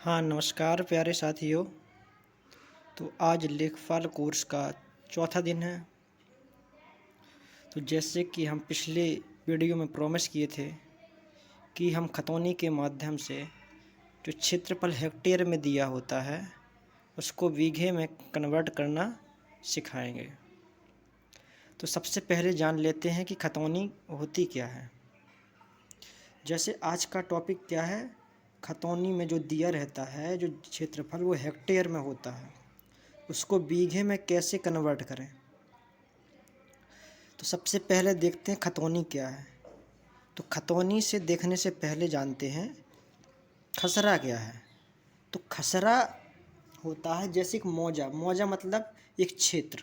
हाँ नमस्कार प्यारे साथियों। तो आज लेखपाल कोर्स का चौथा दिन है। तो जैसे कि हम पिछले वीडियो में प्रॉमिस किए थे कि हम खतौनी के माध्यम से जो क्षेत्रफल हेक्टेयर में दिया होता है उसको बीघे में कन्वर्ट करना सिखाएंगे। तो सबसे पहले जान लेते हैं कि खतौनी होती क्या है। जैसे आज का टॉपिक क्या है, खतौनी में जो दिया रहता है जो क्षेत्रफल वो हेक्टेयर में होता है उसको बीघे में कैसे कन्वर्ट करें। तो सबसे पहले देखते हैं खतौनी क्या है। तो खतौनी से देखने से पहले जानते हैं खसरा क्या है। तो खसरा होता है जैसे एक मौजा, मौजा मतलब एक क्षेत्र।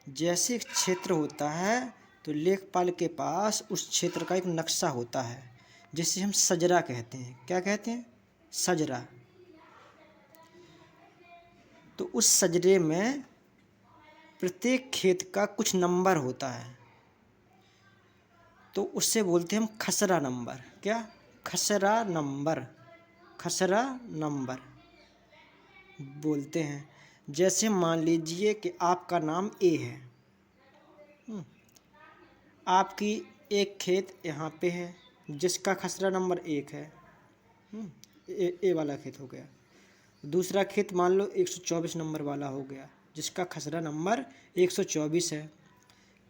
जैसे एक क्षेत्र होता है तो लेखपाल के पास उस क्षेत्र का एक नक्शा होता है जिसे हम सजरा कहते हैं। क्या कहते हैं? सजरा। तो उस सजरे में प्रत्येक खेत का कुछ नंबर होता है तो उससे बोलते हैं हम खसरा नंबर। क्या? खसरा नंबर। खसरा नंबर बोलते हैं। जैसे मान लीजिए कि आपका नाम ए है। आपकी एक खेत यहाँ पे है जिसका खसरा नंबर 1 है। ए वाला खेत हो गया। दूसरा खेत मान लो 124 नंबर वाला हो गया जिसका खसरा नंबर 124 है।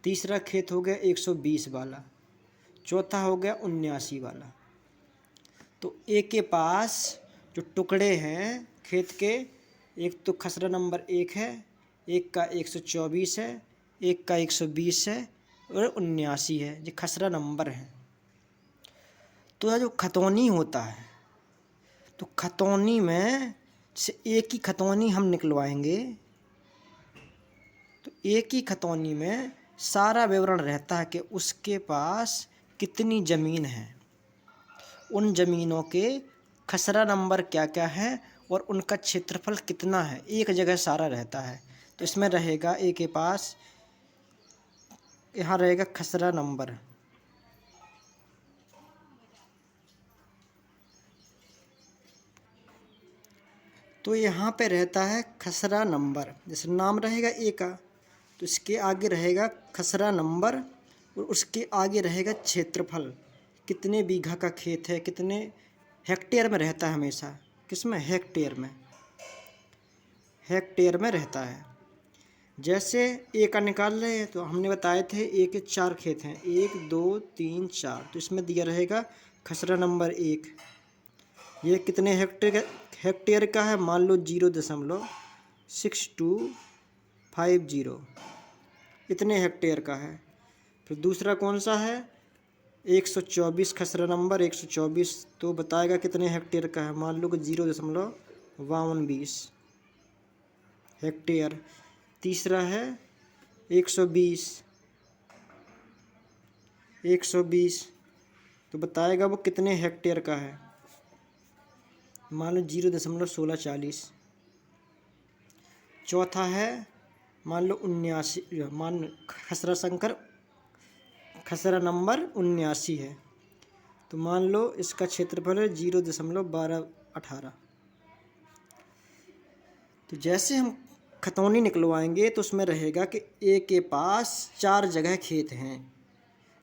तीसरा खेत हो गया 120 वाला। चौथा हो गया 79 वाला। तो ए के पास जो टुकड़े हैं खेत के, एक तो खसरा नंबर 1 है, एक का 124 है, एक का 120 है और 79 है। ये खसरा नंबर है। तो यह जो खतौनी होता है तो खतौनी में से एक ही खतौनी हम निकलवाएंगे। तो एक ही खतौनी में सारा विवरण रहता है कि उसके पास कितनी ज़मीन है, उन ज़मीनों के खसरा नंबर क्या क्या है और उनका क्षेत्रफल कितना है। एक जगह सारा रहता है। तो इसमें रहेगा ए के पास, यहाँ रहेगा खसरा नंबर। तो यहाँ पे रहता है खसरा नंबर। जैसे नाम रहेगा ए का तो इसके आगे रहेगा खसरा नंबर और उसके आगे रहेगा क्षेत्रफल, कितने बीघा का खेत है, कितने हेक्टेयर में रहता है। हमेशा किस में? हेक्टेयर में। हेक्टेयर में रहता है। जैसे ए का निकाल रहे हैं तो हमने बताए थे ए के 4 खेत हैं, 1 2 3 4। तो इसमें दिया रहेगा खसरा नंबर 1। ये कितने हेक्टेयर का है? मान लो 0.6250 इतने हेक्टेयर का है। फिर दूसरा कौन सा है? 124 खसरा नंबर 124। तो बताएगा कितने हेक्टेयर का है। मान लो कि 0.5220 हेक्टेयर। तीसरा है 120 तो बताएगा वो कितने हेक्टेयर का है। मान लो 0.1640। चौथा है मान लो 79, खसरा नंबर 79 है। तो मान लो इसका क्षेत्रफल है 0.1218। तो जैसे हम खतौनी निकलवाएंगे तो उसमें रहेगा कि ए के पास 4 जगह खेत हैं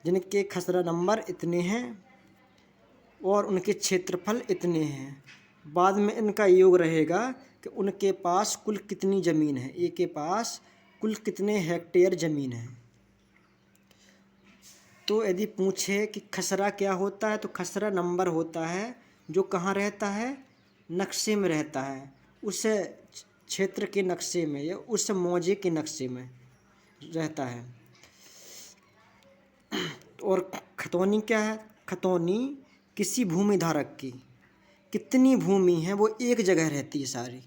जिनके खसरा नंबर इतने हैं और उनके क्षेत्रफल इतने हैं। बाद में इनका योग रहेगा कि उनके पास कुल कितनी ज़मीन है, ए के पास कुल कितने हेक्टेयर ज़मीन है। तो यदि पूछे कि खसरा क्या होता है तो खसरा नंबर होता है जो कहाँ रहता है? नक्शे में रहता है, उस क्षेत्र के नक्शे में या उस मौजे के नक्शे में रहता है। और खतौनी क्या है? खतौनी किसी भूमि धारक की कितनी भूमि है वो एक जगह रहती है सारी,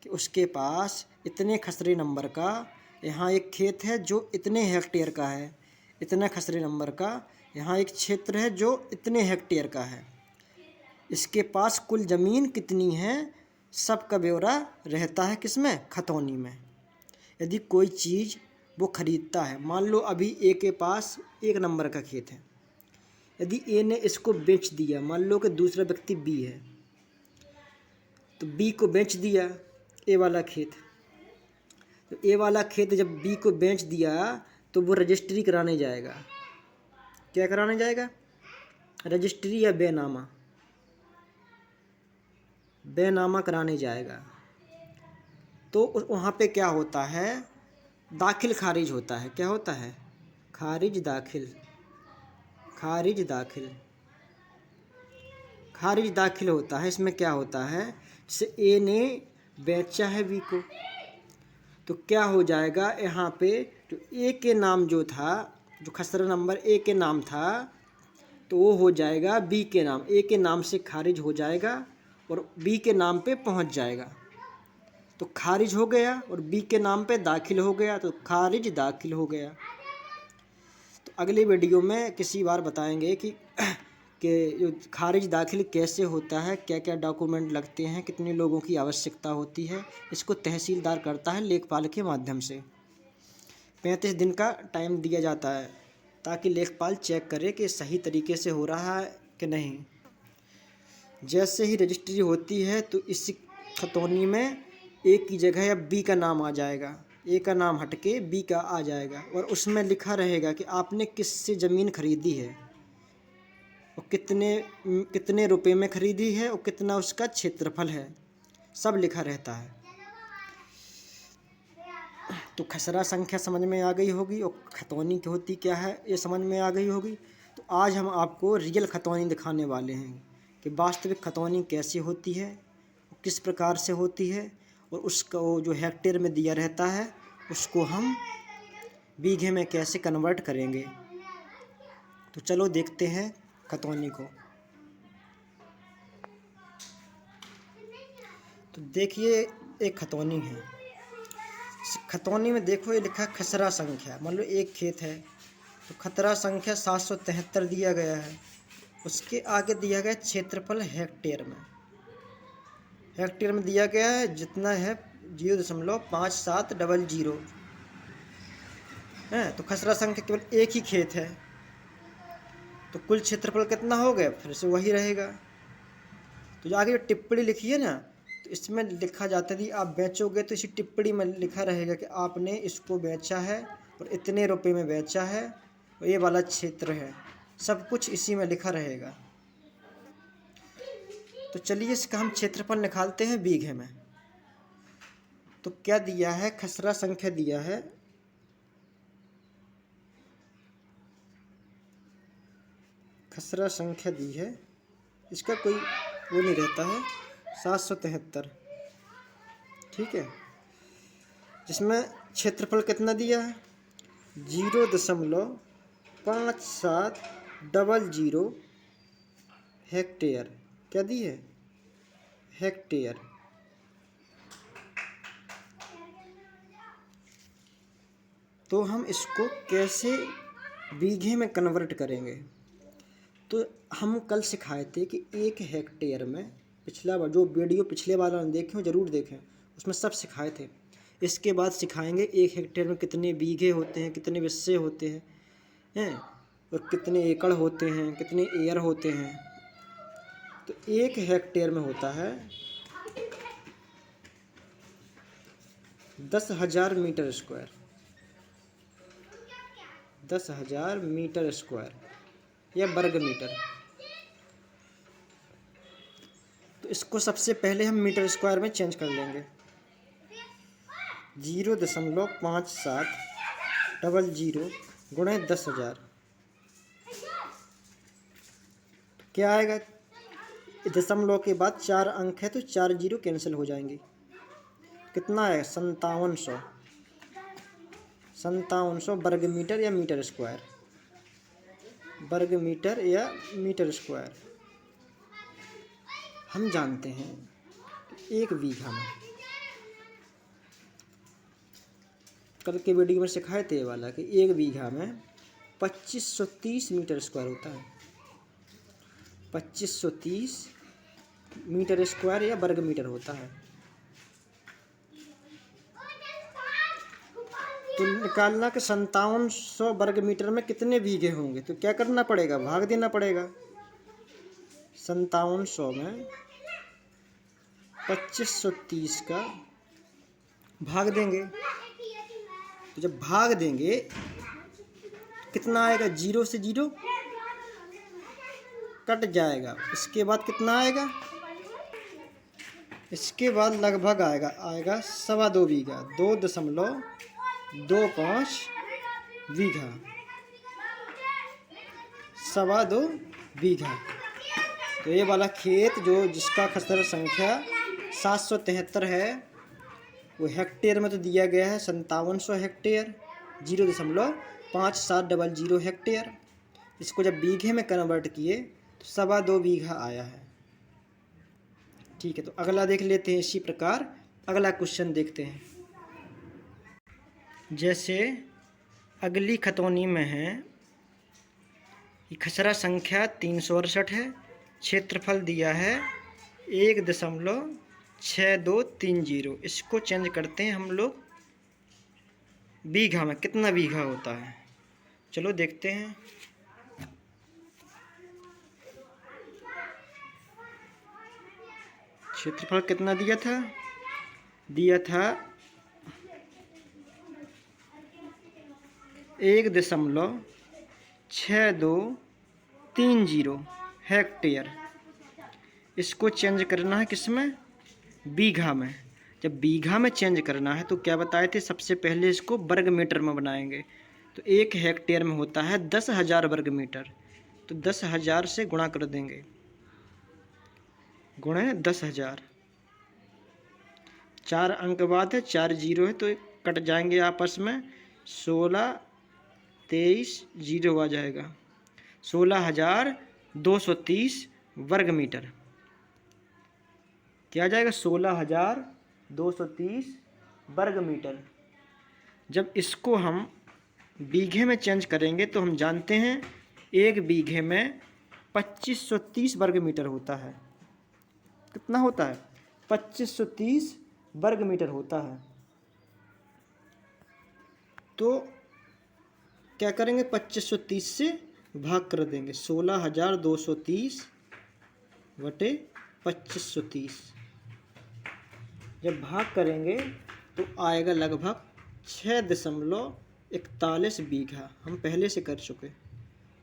कि उसके पास इतने खसरे नंबर का यहाँ एक खेत है जो इतने हेक्टेयर का है, इतने खसरे नंबर का यहाँ एक क्षेत्र है जो इतने हेक्टेयर का है, इसके पास कुल ज़मीन कितनी है, सबका ब्यौरा रहता है किसमें? खतौनी में। यदि कोई चीज़ वो खरीदता है, मान लो अभी ए के पास 1 नंबर का खेत है, यदि ए ने इसको बेच दिया, मान लो कि दूसरा व्यक्ति बी है, तो बी को बेच दिया ए वाला खेत। तो ए वाला खेत जब बी को बेच दिया तो वो रजिस्ट्री कराने जाएगा। क्या कराने जाएगा? रजिस्ट्री या बेनामा, बेनामा कराने जाएगा। तो वहाँ पे क्या होता है? दाखिल खारिज होता है। क्या होता है? खारिज दाखिल, खारिज दाखिल, खारिज दाखिल होता है। इसमें क्या होता है? जैसे ए ने बेचा है बी को, तो क्या हो जाएगा यहाँ पे? जो ए के नाम जो था, जो खसरा नंबर ए के नाम था, तो वो हो जाएगा बी के नाम। ए के नाम से खारिज हो जाएगा और बी के नाम पे पहुँच जाएगा। तो खारिज हो गया और बी के नाम पे दाखिल हो गया, तो खारिज दाखिल हो गया। तो अगली वीडियो में किसी बार बताएंगे कि जो खारिज दाखिल कैसे होता है, क्या क्या डॉक्यूमेंट लगते हैं, कितने लोगों की आवश्यकता होती है। इसको तहसीलदार करता है लेखपाल के माध्यम से। 35 दिन का टाइम दिया जाता है ताकि लेखपाल चेक करे कि सही तरीके से हो रहा है कि नहीं। जैसे ही रजिस्ट्री होती है तो इस खतौनी में ए की जगह अब बी का नाम आ जाएगा। ए का नाम हटके बी का आ जाएगा और उसमें लिखा रहेगा कि आपने किससे ज़मीन खरीदी है और कितने रुपए में खरीदी है और कितना उसका क्षेत्रफल है, सब लिखा रहता है। तो खसरा संख्या समझ में आ गई होगी और खतौनी की होती क्या है ये समझ में आ गई होगी। तो आज हम आपको रियल खतौनी दिखाने वाले हैं कि वास्तविक खतौनी कैसे होती है, किस प्रकार से होती है, और उसका वो जो हेक्टेयर में दिया रहता है उसको हम बीघे में कैसे कन्वर्ट करेंगे। तो चलो देखते हैं खतौनी को। तो देखिए एक खतौनी है। इस खतौनी में देखो ये लिखा है खसरा संख्या। मान लो एक खेत है तो खतरा संख्या 773 दिया गया है। उसके आगे दिया गया क्षेत्रफल हेक्टेयर में। हेक्टेयर में दिया गया है जितना है 0.5700 है। तो खसरा संख्या केवल एक ही खेत है तो कुल क्षेत्रफल कितना हो गया? फिर से वही रहेगा। तो जो आगे टिप्पणी लिखी है ना, तो इसमें लिखा जाता है कि आप बेचोगे तो इसी टिप्पणी में लिखा रहेगा कि आपने इसको बेचा है और इतने रुपए में बेचा है और ये वाला क्षेत्र है। सब कुछ इसी में लिखा रहेगा। तो चलिए इसका हम क्षेत्रफल निकालते हैं बीघे में। तो क्या दिया है? खसरा संख्या दिया है खसरा संख्या दी है, इसका कोई वो नहीं रहता है, 773। ठीक है। जिसमें क्षेत्रफल कितना दिया है? 0.5700 हेक्टेयर। क्या दी है? हेक्टेयर। तो हम इसको कैसे बीघे में कन्वर्ट करेंगे? तो हम कल सिखाए थे कि एक हेक्टेयर में, पिछला जो वीडियो पिछले वाला देखें हो ज़रूर देखें, उसमें सब सिखाए थे। इसके बाद सिखाएंगे एक हेक्टेयर में कितने बीघे होते हैं, कितने बिस्से होते हैं और कितने एकड़ होते हैं, कितने एयर होते हैं। तो एक हेक्टेयर में होता है 10,000 मीटर स्क्वायर। 10,000 मीटर स्क्वायर या वर्ग मीटर। तो इसको सबसे पहले हम मीटर स्क्वायर में चेंज कर लेंगे। 0.5700 गुणे 10,000 क्या आएगा? दशमलव के बाद 4 अंक है तो 4 जीरो कैंसिल हो जाएंगे। कितना है? 5700 वर्ग मीटर या मीटर स्क्वायर। वर्ग मीटर या मीटर स्क्वायर। हम जानते हैं एक बीघा में, कल के वीडियो में सिखाए थे ये वाला, कि एक बीघा में 2530 मीटर स्क्वायर होता है। 2530 मीटर स्क्वायर या वर्ग मीटर होता है। तो निकालना कि 5700 वर्ग मीटर में कितने बीघे होंगे, तो क्या करना पड़ेगा? भाग देना पड़ेगा। 5700 में 2530 का भाग देंगे। तो जब भाग देंगे कितना आएगा, 0 से 0 कट जाएगा। इसके बाद कितना आएगा, इसके बाद लगभग आएगा 2.25 बीघा, 2.25 बीघा, 2.25 बीघा। तो ये वाला खेत जो जिसका खसरा संख्या 773 है वो हेक्टेयर में तो दिया गया है 5700 हेक्टेयर, 0.5700 हेक्टेयर। इसको जब बीघे में कन्वर्ट किए तो 2.25 बीघा आया है। ठीक है, तो अगला देख लेते हैं। इसी प्रकार अगला क्वेश्चन देखते हैं। जैसे अगली खतौनी में है कि खसरा संख्या 368 है, क्षेत्रफल दिया है 1.6230। इसको चेंज करते हैं हम लोग बीघा में, कितना बीघा होता है। चलो देखते हैं। क्षेत्रफल कितना दिया था 1.6230 हेक्टेयर। इसको चेंज करना है किसमें, बीघा में। जब बीघा में चेंज करना है तो क्या बताए थे, सबसे पहले इसको वर्ग मीटर में बनाएंगे। तो 1 हेक्टेयर में होता है 10,000 वर्ग मीटर। तो 10,000 से गुणा कर देंगे, गुणे 10,000। 4 अंक बाद है, 4 जीरो है तो कट जाएंगे आपस में, 16 23 जीरो आ जाएगा। 16,230 वर्ग मीटर। क्या आ जाएगा, 16,230 वर्ग मीटर। जब इसको हम बीघे में चेंज करेंगे तो हम जानते हैं 1 बीघे में 2530 वर्ग मीटर होता है। कितना होता है, 2530 वर्ग मीटर होता है। तो क्या करेंगे, 2530 से भाग कर देंगे, 16,230 बटे 2530। जब भाग करेंगे तो आएगा लगभग 6.41 बीघा। हम पहले से कर चुके,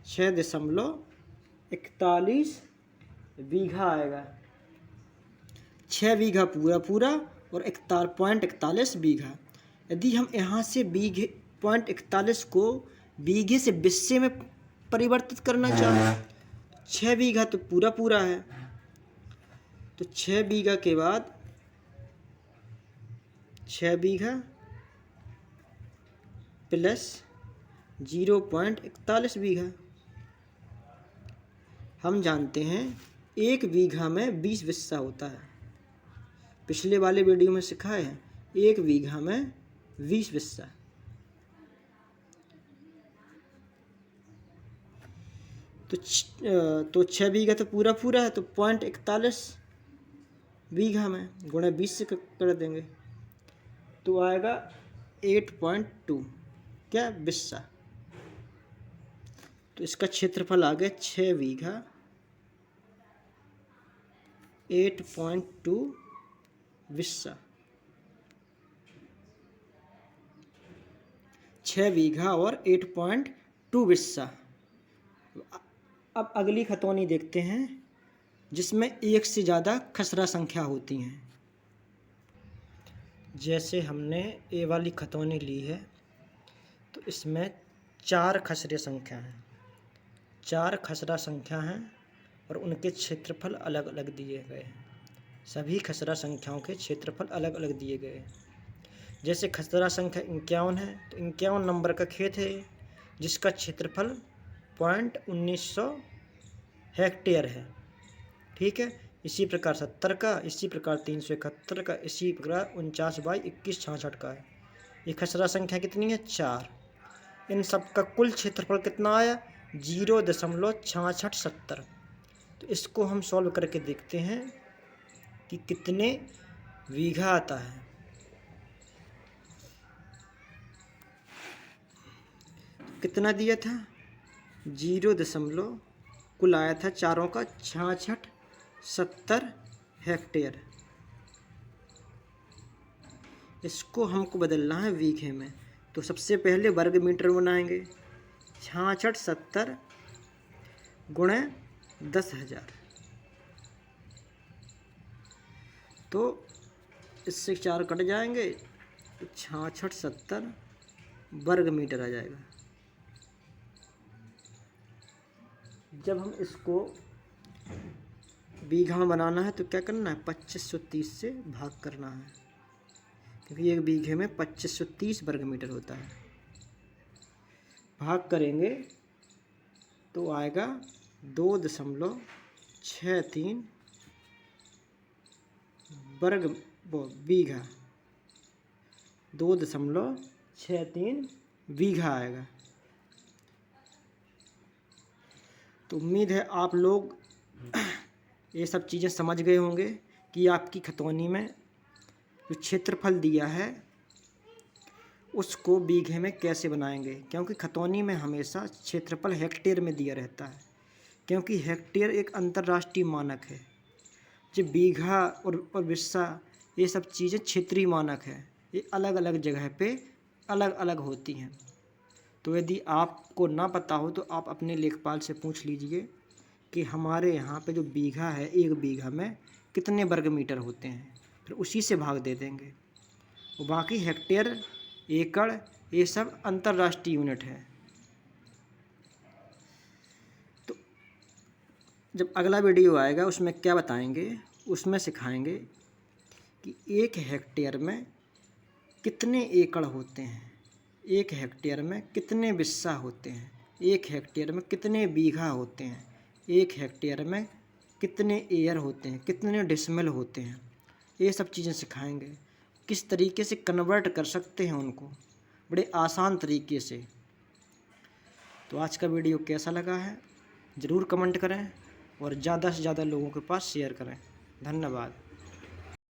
6.41 बीघा आएगा। 6 बीघा पूरा और 41 बीघा। यदि हम यहाँ से बीघे 41 को बीघे से बिस्से में परिवर्तित करना चाहें, 6 बीघा तो पूरा है। तो 6 बीघा के बाद 6 बीघा प्लस 0.41 बीघा। हम जानते हैं 1 बीघा में 20 बिस्सा होता है। पिछले वाले वीडियो में सिखाए हैं 1 बीघा में 20 बिस्सा। तो 6 बीघा तो पूरा है, तो 0.41 बीघा में गुणा 20 से कर देंगे तो आएगा 8.2 क्या बिस्सा। तो इसका क्षेत्रफल आ गया 6 बीघा 8.2 बिस्सा। 6 बीघा और 8.2 बिस्सा। अब अगली खतौनी देखते हैं जिसमें एक से ज़्यादा खसरा संख्या होती हैं। जैसे हमने ए वाली खतौनी ली है तो इसमें 4 खसरे संख्या हैं, 4 खसरा संख्या हैं और उनके क्षेत्रफल अलग अलग दिए गए हैं। सभी खसरा संख्याओं के क्षेत्रफल अलग अलग दिए गए हैं। जैसे खसरा संख्या 51 है तो 51 नंबर का खेत है जिसका क्षेत्रफल 0.1900 हेक्टेयर है। ठीक है, इसी प्रकार 70 का, इसी प्रकार 371 का, इसी प्रकार 49/2166 का है। ये खसरा संख्या कितनी है, 4। इन सब का कुल क्षेत्रफल कितना आया, 0.6670। तो इसको हम सॉल्व करके देखते हैं कि कितने बीघा आता है। कितना दिया था, 0. कुल आया था चारों का 6670 हेक्टेयर। इसको हमको बदलना है बीघे में। तो सबसे पहले वर्ग मीटर बनाएंगे। 6670 गुणे 10,000। तो इससे 4 कट जाएंगे तो 6670 वर्ग मीटर आ जाएगा। जब हम इसको बीघा में बनाना है तो क्या करना है, 2530 से भाग करना है, क्योंकि एक बीघे में 2530 वर्ग मीटर होता है। भाग करेंगे तो आएगा 2.63 वर्ग बीघा, 2.63 बीघा आएगा। तो उम्मीद है आप लोग ये सब चीज़ें समझ गए होंगे कि आपकी खतौनी में जो क्षेत्रफल दिया है उसको बीघे में कैसे बनाएंगे, क्योंकि खतौनी में हमेशा क्षेत्रफल हेक्टेयर में दिया रहता है, क्योंकि हेक्टेयर एक अंतर्राष्ट्रीय मानक है। जो बीघा और बिस्सा ये सब चीज़ें क्षेत्रीय मानक है, ये अलग अलग जगह पे अलग अलग होती हैं। तो यदि आपको ना पता हो तो आप अपने लेखपाल से पूछ लीजिए कि हमारे यहाँ पे जो बीघा है, एक बीघा में कितने वर्ग मीटर होते हैं, फिर उसी से भाग दे देंगे। और बाकी हेक्टेयर, एकड़ ये सब अंतर्राष्ट्रीय यूनिट है। तो जब अगला वीडियो आएगा उसमें क्या बताएंगे, उसमें सिखाएंगे कि एक हेक्टेयर में कितने एकड़ होते हैं, एक हेक्टेयर में कितने बिस्सा होते हैं, एक हेक्टेयर में कितने बीघा होते हैं, एक हेक्टेयर में कितने एयर होते हैं, कितने डिसमिल होते हैं। ये सब चीज़ें सिखाएंगे, किस तरीके से कन्वर्ट कर सकते हैं उनको बड़े आसान तरीके से। तो आज का वीडियो कैसा लगा है ज़रूर कमेंट करें और ज़्यादा से ज़्यादा लोगों के पास शेयर करें। धन्यवाद।